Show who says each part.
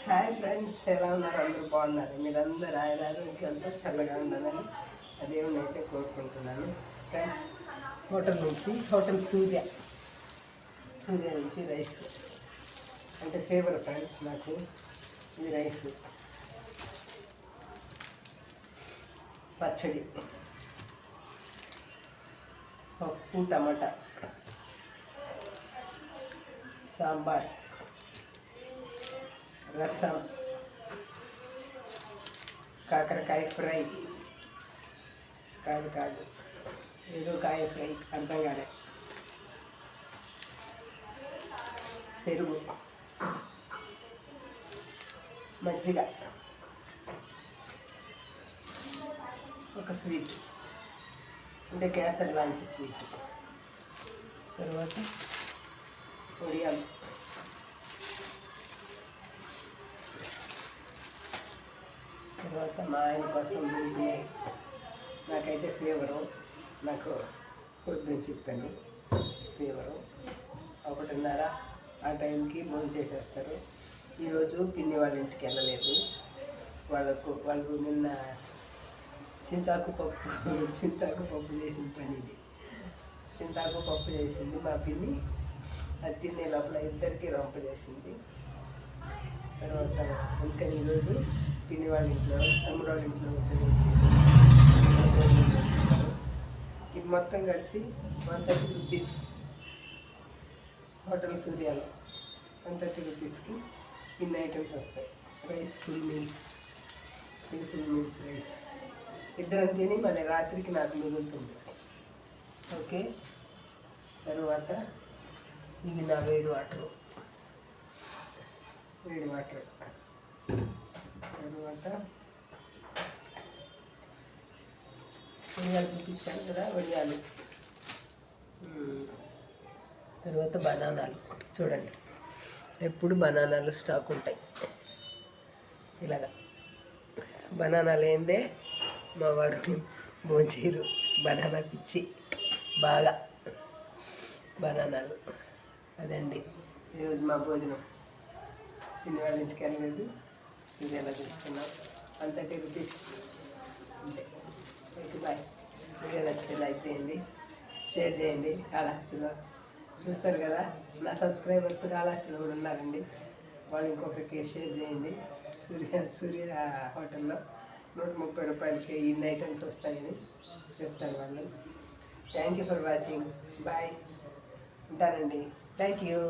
Speaker 1: Hi friends, ఎలా ఉన్నారు? అందరూ బాగున్నారు? మీరందరూ ఆరోగ్యాలతో చల్లగా ఉండాలని దేవుని అయితే కోరుకుంటున్నాను. ఫ్రెండ్స్, హోటల్ సూర్య నుంచి రైస్ అంటే ఫేవరెట్ ఫ్రెండ్స్ నాకు. ఇది రైస్, పచ్చడి, పప్పు, టమాటా, సాంబార్, రసం, కాకరకాయ ఫ్రై, కాదు ఏదో కాయ ఫ్రై, అర్థం కాలే, పెరుగు, మజ్జిగ, ఒక స్వీట్ అంటే కేసరి లాంటి స్వీట్, తర్వాత వడియాలు, తర్వాత మా ఆయన కోసం మిల్క్ మేడ్. నాకైతే ఫీవరు, నాకు వద్దని చెప్పాను. ఫీవరు 1:30 ఆ టైంకి భోజనం చేసేస్తారు. ఈరోజు పిన్ని వాళ్ళ ఇంటికి వెళ్ళలేదు. వాళ్ళు నిన్న చింతాకు పప్పు చేసిన పని ఇది. చింతాకు పప్పు చేసింది మా పిన్ని. అది తినే లోపల ఇద్దరికి రొంప చేసింది. తర్వాత అందుకని ఈరోజు పిన్ని వాళ్ళ ఇంట్లో, తమ్ముడు వాళ్ళ ఇంట్లో వద్ద ఇది మొత్తం కలిసి 130 రూపీస్. హోటల్ సూర్యాలో 130 రూపీస్కి ఇన్ని ఐటమ్స్ వస్తాయి. Rice full meals rice. ఇద్దరం తిని మళ్ళీ రాత్రికి నాకు మిగులుతుంది. ఓకే, తర్వాత ఇవి నా వేడి వాటర్. తర్వాత వడియాలు చూపించాను కదా, వడియాలు. తర్వాత బనానాలు. చూడండి, ఎప్పుడు బనానాలు స్టాక్ ఉంటాయి. ఇలాగా బనానాలు ఏందే మా వారు భోంచేయరు. బనానా పిచ్చి బాగా. బనానాలు అదండి ఈరోజు మా భోజనం. పిన్ని వాళ్ళ ఇంటికి వెళ్ళలేదు. ఇది ఎలా చూస్తున్నాం. 130 రూపీస్ అంతే. Okay, bye. వీడియో నచ్చితే లైక్ చేయండి, షేర్ చేయండి. కాళహస్తిలో చూస్తారు కదా, నా సబ్స్క్రైబర్స్ కాళహస్తిలో కూడా ఉన్నారండి. వాళ్ళు ఇంకొకరికి షేర్ చేయండి. సూర్య హోటల్లో 130 రూపాయలకి ఇన్ని ఐటమ్స్ వస్తాయని చెప్తాను వాళ్ళు. Thank you for watching. Bye, ఉంటానండి. Thank you.